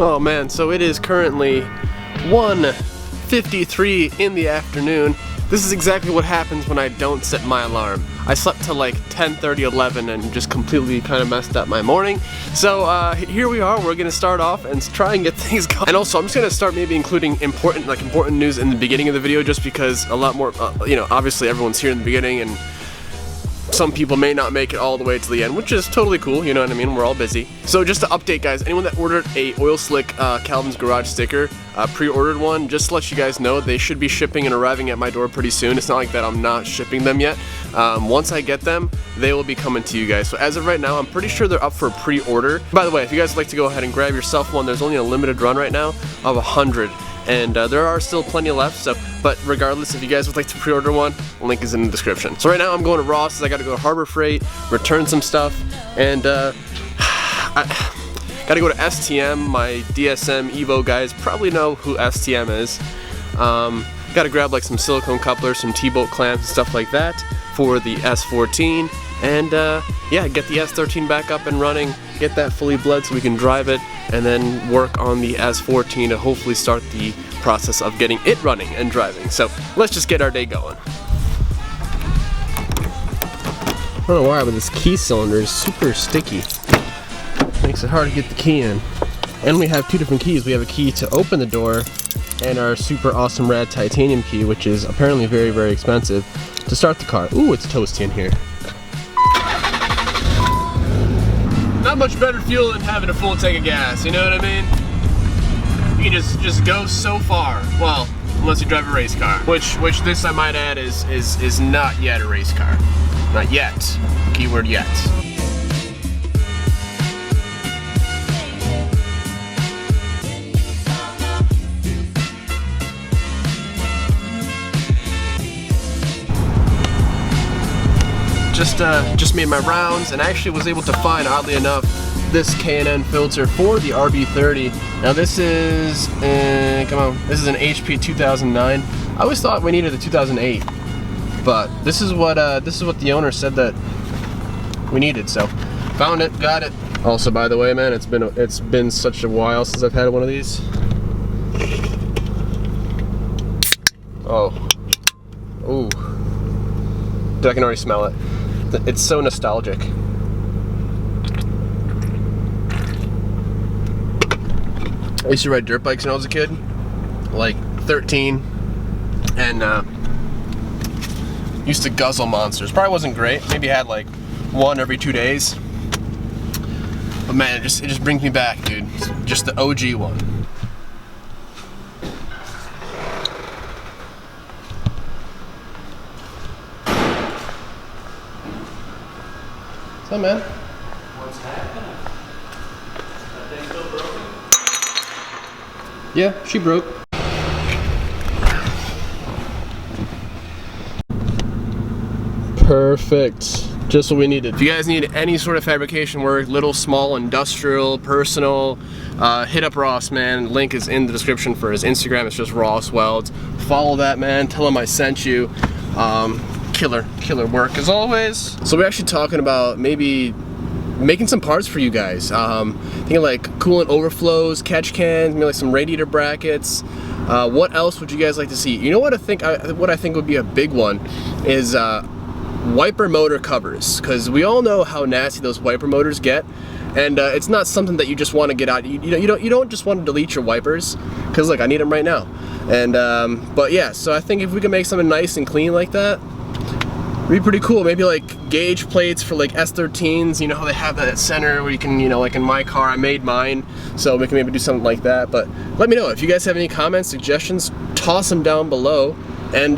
Oh man, so it is currently 1:53 in the afternoon. This is exactly what happens when I don't set my alarm. I slept till like 10:30, 11 and just completely kind of messed up my morning. So here we are, we're gonna start off and try and get things going. And also I'm just gonna start maybe including important news in the beginning of the video, just because a lot more, you know, obviously everyone's here in the beginning and some people may not make it all the way to the end, which is totally cool, you know what I mean? We're all busy. So just to update guys, anyone that ordered a Oil Slick Kalvin's Garage sticker, pre-ordered one, just to let you guys know, they should be shipping and arriving at my door pretty soon. It's not like that I'm not shipping them yet. Once I get them, they will be coming to you guys. So as of right now, I'm pretty sure they're up for pre-order. By the way, if you guys would like to go ahead and grab yourself one, there's only a limited run right now of 100. And there are still plenty left, so, but regardless, if you guys would like to pre-order one, link is in the description. So right now I'm going to Ross, I gotta go to Harbor Freight, return some stuff, and I gotta go to STM. My DSM Evo guys probably know who STM is. Gotta grab like some silicone couplers, some T-bolt clamps and stuff like that for the S14, and yeah, get the S13 back up and running, get that fully bled so we can drive it, and then work on the S14 to hopefully start the process of getting it running and driving. So let's just get our day going. I don't know why, but this key cylinder is super sticky. Makes it hard to get the key in. And we have two different keys. We have a key to open the door and our super awesome rad titanium key, which is apparently very, very expensive, to start the car. Ooh, it's toasty in here. Not much better fuel than having a full tank of gas, you know what I mean? You can just go so far. Well, unless you drive a race car, which this I might add is not yet a race car. Not yet. Keyword yet. Just made my rounds, and I actually was able to find, oddly enough, this K&N filter for the RB30. Now this is, come on, this is an HP 2009. I always thought we needed a 2008, but this is what the owner said that we needed. So found it, got it. Also, by the way, man, it's been such a while since I've had one of these. Oh, ooh, I can already smell it. It's so nostalgic. I used to ride dirt bikes when I was a kid, like 13, and used to guzzle monsters. Probably wasn't great. Maybe had like one every 2 days. But man, it just brings me back, dude. Just the OG one. What's up, man? What's happening? That thing still broken? Yeah, she broke. Perfect. Just what we needed. If you guys need any sort of fabrication work, little, small, industrial, personal, hit up Ross, man. Link is in the description for his Instagram. It's just Ross Welds. Follow that, man. Tell him I sent you. Killer work as always. So we're actually talking about maybe making some parts for you guys. Thinking like coolant overflows, catch cans, maybe like some radiator brackets. What else would you guys like to see? You know what I think would be a big one is wiper motor covers, because we all know how nasty those wiper motors get, and it's not something that you just want to get out. You don't just want to delete your wipers, because look, I need them right now. And but yeah, so I think if we can make something nice and clean like that, it'd be pretty cool. Maybe like gauge plates for like S13s, you know how they have that at center where you can, you know, like in my car, I made mine, so we can maybe do something like that. But let me know if you guys have any comments, suggestions, toss them down below, and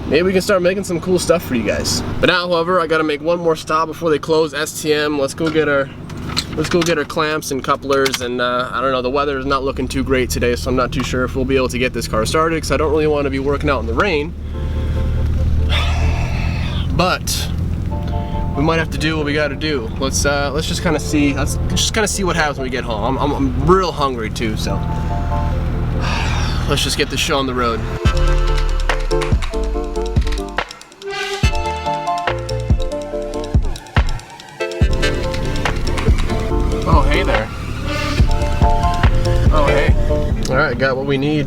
maybe we can start making some cool stuff for you guys. But now, however, I gotta make one more stop before they close STM. Let's go get our clamps and couplers, and I don't know, the weather is not looking too great today, so I'm not too sure if we'll be able to get this car started, because I don't really want to be working out in the rain. But we might have to do what we got to do. Let's just kind of see. Let's just kind of see what happens when we get home. I'm real hungry too, so let's just get the show on the road. Oh, hey there. Alright, got what we need.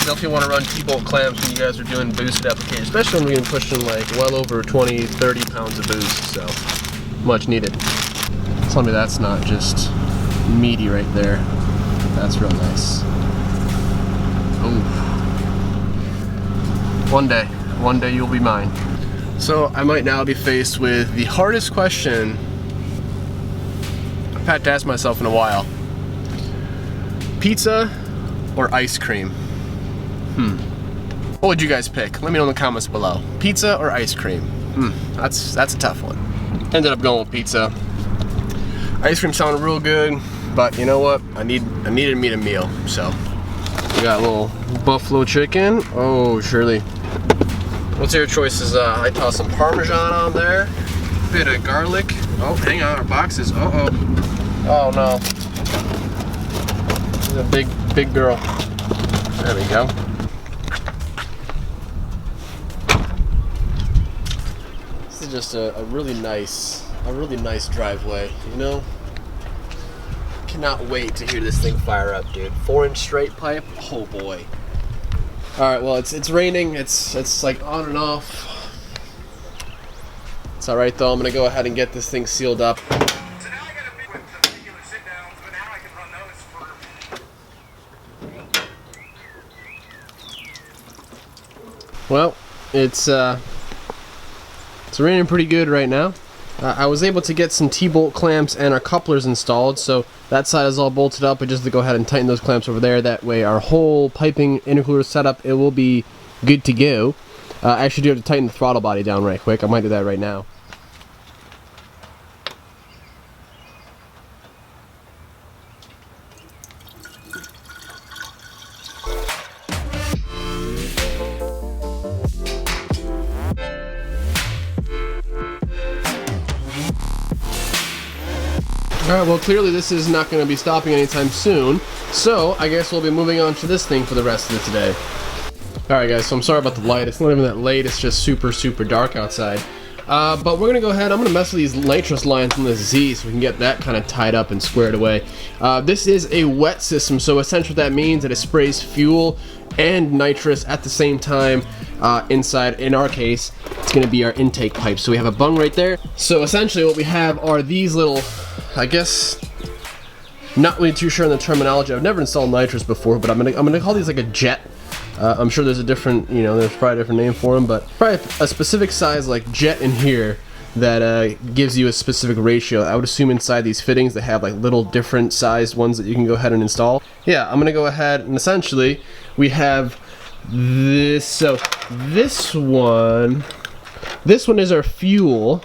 Definitely want to run T-bolt clamps when you guys are doing boosted application, especially when we're pushing like well over 20, 30 pounds of boost, so much needed. Tell me that's not just meaty right there. That's real nice. Ooh. One day you'll be mine. So I might now be faced with the hardest question I've had to ask myself in a while. Pizza or ice cream? What would you guys pick? Let me know in the comments below. Pizza or ice cream? That's a tough one. Ended up going with pizza. Ice cream sounded real good, but you know what? I needed me a meal, so we got a little buffalo chicken. Oh, Shirley. What's your choices? I tossed some Parmesan on there, bit of garlic. Oh, hang on, our boxes. Oh no. She's a big girl. There we go. This is just a really nice driveway, you know? Cannot wait to hear this thing fire up, dude. 4-inch straight pipe, oh boy. Alright, well it's raining, it's like on and off. It's alright though, I'm gonna go ahead and get this thing sealed up. So now I gotta be with the regular sit downs, but now I can run those for... Well, it's raining pretty good right now. I was able to get some T-bolt clamps and our couplers installed, so that side is all bolted up, but just to go ahead and tighten those clamps over there, that way our whole piping intercooler setup, it will be good to go. I actually do have to tighten the throttle body down right quick. I might do that right now. Alright, well clearly this is not going to be stopping anytime soon, so I guess we'll be moving on to this thing for the rest of the today. Alright guys, so I'm sorry about the light. It's not even that late, it's just super dark outside. But we're going to go ahead, I'm going to mess with these nitrous lines on the Z so we can get that kind of tied up and squared away. This is a wet system, so essentially what that means that it sprays fuel and nitrous at the same time inside. In our case, it's going to be our intake pipe. So we have a bung right there. So essentially what we have are these little, I guess, not really too sure on the terminology. I've never installed nitrous before, but I'm gonna call these like a jet. I'm sure there's a different, there's probably a different name for them, but probably a specific size like jet in here that gives you a specific ratio. I would assume inside these fittings they have like little different sized ones that you can go ahead and install. Yeah, I'm gonna go ahead and essentially we have this. So this one is our fuel.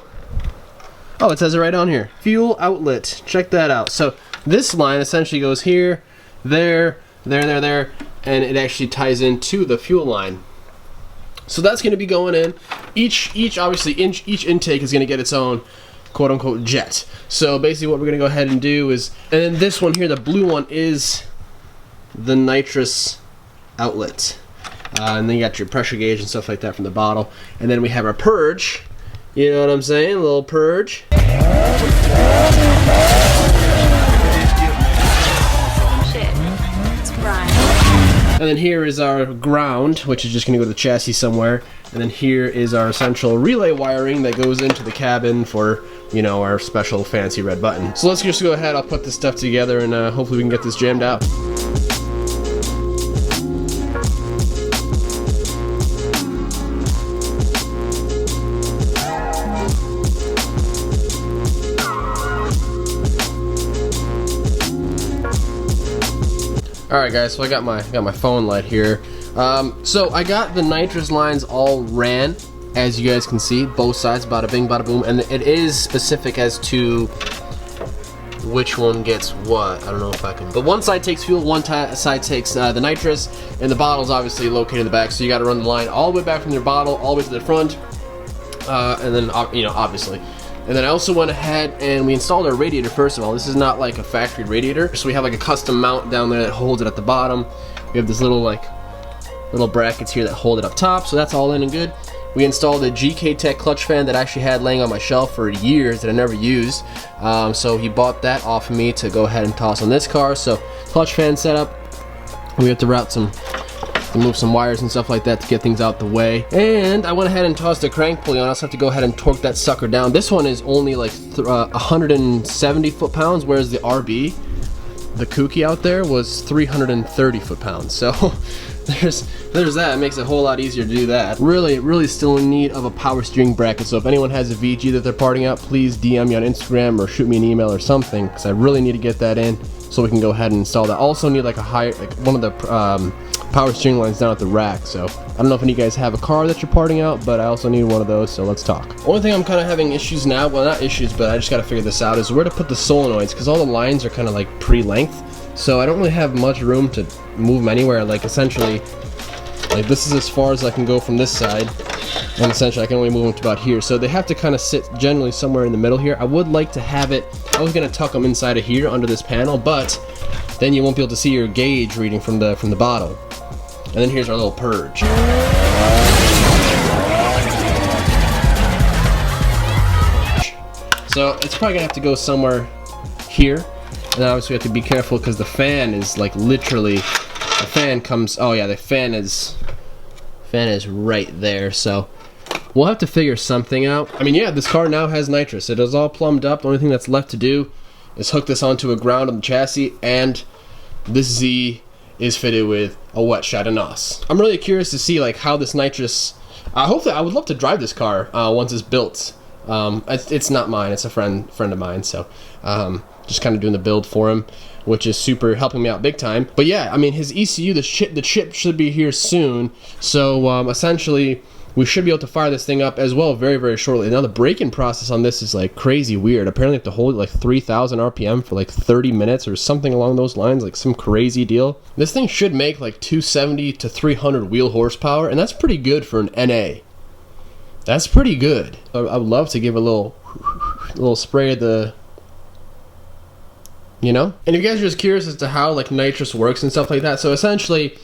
Oh, it says it right on here. Fuel outlet. Check that out. So this line essentially goes here, there, and it actually ties into the fuel line. So that's going to be going in. Each intake is going to get its own quote-unquote jet. So basically what we're going to go ahead and do is, and then this one here, the blue one, is the nitrous outlet. And then you got your pressure gauge and stuff like that from the bottle. And then we have our purge. You know what I'm saying? A little purge. And then here is our ground, which is just going to go to the chassis somewhere. And then here is our central relay wiring that goes into the cabin for, our special fancy red button. So let's just go ahead, I'll put this stuff together and hopefully we can get this jammed out. Alright guys, so I got my phone light here. So I got the nitrous lines all ran, as you guys can see, both sides, bada bing, bada boom, and it is specific as to which one gets what. I don't know if I can, but one side takes fuel, one side takes the nitrous, and the bottle's obviously located in the back, so you got to run the line all the way back from your bottle, all the way to the front, and then, obviously. And then I also went ahead and we installed our radiator first of all. This is not like a factory radiator. So we have like a custom mount down there that holds it at the bottom. We have this little brackets here that hold it up top. So that's all in and good. We installed a GK Tech clutch fan that I actually had laying on my shelf for years that I never used. So he bought that off of me to go ahead and toss on this car. So clutch fan setup. We have to move some wires and stuff like that to get things out the way. And I went ahead and tossed a crank pulley on. I also have to go ahead and torque that sucker down. This one is only like 170 foot-pounds, whereas the RB, the kouki out there, was 330 foot-pounds. So there's that. It makes it a whole lot easier to do that. Really still in need of a power steering bracket. So if anyone has a VG that they're parting out, please DM me on Instagram or shoot me an email or something, because I really need to get that in so we can go ahead and install that. Also need like one of the power steering lines down at the rack. So I don't know if any of you guys have a car that you're parting out, but I also need one of those, so let's talk. Only thing I'm kind of having issues now, well, not issues, but I just got to figure this out, is where to put the solenoids, because all the lines are kind of like pre-length, so I don't really have much room to move them anywhere. Like essentially, like this is as far as I can go from this side, and essentially I can only move them to about here. So they have to kind of sit generally somewhere in the middle here. I would like to have it, I was going to tuck them inside of here under this panel, but then you won't be able to see your gauge reading from the bottle. And then here's our little purge. So it's probably gonna have to go somewhere here. And then obviously we have to be careful because the fan is like literally, the fan comes, oh yeah, the fan is right there. So we'll have to figure something out. I mean, yeah, this car now has nitrous. It is all plumbed up. The only thing that's left to do is hook this onto a ground on the chassis, and this Z is fitted with a wet shot NOS. I'm really curious to see like how this nitrous, hopefully I would love to drive this car once it's built. It's not mine, it's a friend of mine, so just kind of doing the build for him, which is super helping me out big time. But yeah, I mean, his ECU, the chip should be here soon, so essentially we should be able to fire this thing up as well very shortly. Now the braking process on this is like crazy weird. Apparently you have to hold it like 3,000 RPM for like 30 minutes or something along those lines, like some crazy deal. This thing should make like 270 to 300 wheel horsepower, and that's pretty good for an NA. That's pretty good. I would love to give a little spray of the, you know? And if you guys are just curious as to how like nitrous works and stuff like that, so essentially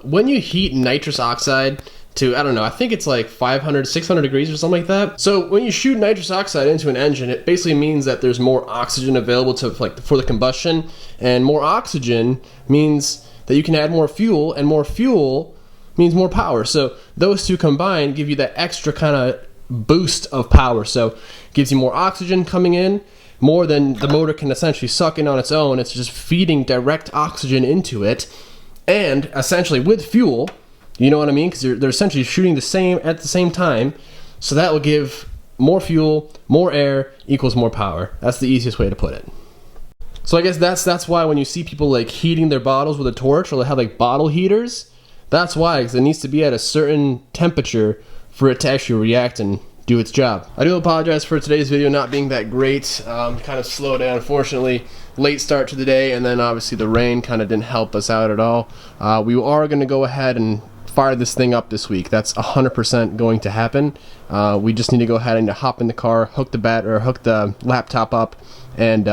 when you heat nitrous oxide to, I don't know, I think it's like 500, 600 degrees or something like that. So when you shoot nitrous oxide into an engine, it basically means that there's more oxygen available to like for the combustion, and more oxygen means that you can add more fuel, and more fuel means more power. So those two combined give you that extra kind of boost of power. So it gives you more oxygen coming in, more than the motor can essentially suck in on its own. It's just feeding direct oxygen into it, and essentially with fuel, you know what I mean? Because they're essentially shooting the same at the same time. So that will give more fuel, more air equals more power. That's the easiest way to put it. So I guess that's why when you see people like heating their bottles with a torch, or they have like bottle heaters, that's why, because it needs to be at a certain temperature for it to actually react and do its job. I do apologize for today's video not being that great. Kind of slowed down, unfortunately. Late start to the day, and then obviously the rain kind of didn't help us out at all. We are going to go ahead and fire this thing up this week. That's 100% going to happen. We just need to go ahead and hop in the car, hook the laptop up, and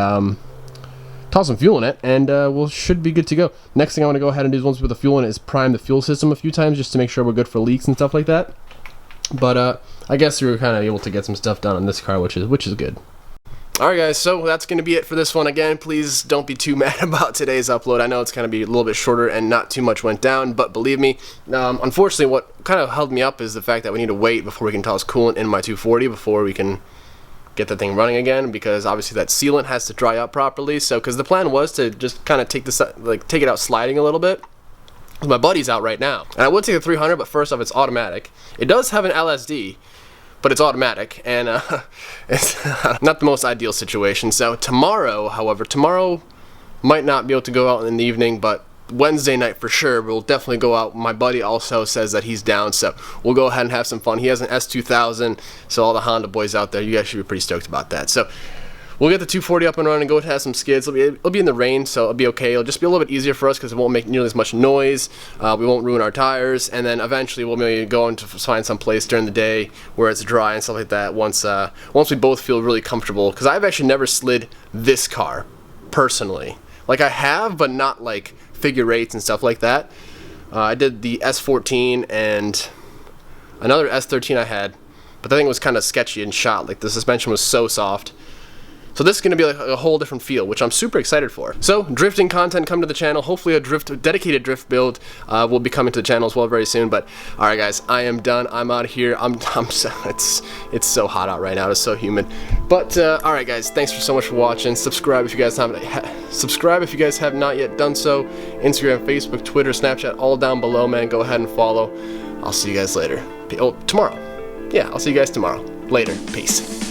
toss some fuel in it, and should be good to go. Next thing I want to go ahead and do once with the fuel in it is prime the fuel system a few times just to make sure we're good for leaks and stuff like that. But I guess we were kind of able to get some stuff done on this car, which is good. Alright guys, so that's going to be it for this one. Again, please don't be too mad about today's upload. I know it's going to be a little bit shorter and not too much went down, but believe me, unfortunately what kind of held me up is the fact that we need to wait before we can toss coolant in my 240 before we can get the thing running again, because obviously that sealant has to dry out properly. So because the plan was to just kind of take it out sliding a little bit. My buddy's out right now, and I would take the 300, but first off, it's automatic. It does have an LSD, but it's automatic, and it's not the most ideal situation. So tomorrow, however, might not be able to go out in the evening, but Wednesday night for sure, we'll definitely go out. My buddy also says that he's down, so we'll go ahead and have some fun. He has an S2000, so all the Honda boys out there, you guys should be pretty stoked about that. So we'll get the 240 up and running and go have some skids. It'll be in the rain, so it'll be okay. It'll just be a little bit easier for us because it won't make nearly as much noise. We won't ruin our tires, and then eventually we'll maybe go into find some place during the day where it's dry and stuff like that. Once we both feel really comfortable, because I've actually never slid this car personally. Like I have, but not like figure eights and stuff like that. I did the S14 and another S13 I had, but that thing was kind of sketchy and shot. Like the suspension was so soft. So this is going to be like a whole different feel, which I'm super excited for. So drifting content come to the channel. Hopefully a dedicated drift build will be coming to the channel as well very soon. But all right, guys, I am done. I'm out of here. It's so hot out right now. It's so humid. But all right, guys, thanks so much for watching. Subscribe if you guys have not yet done so. Instagram, Facebook, Twitter, Snapchat, all down below, man. Go ahead and follow. I'll see you guys later. Oh, tomorrow. Yeah, I'll see you guys tomorrow. Later. Peace.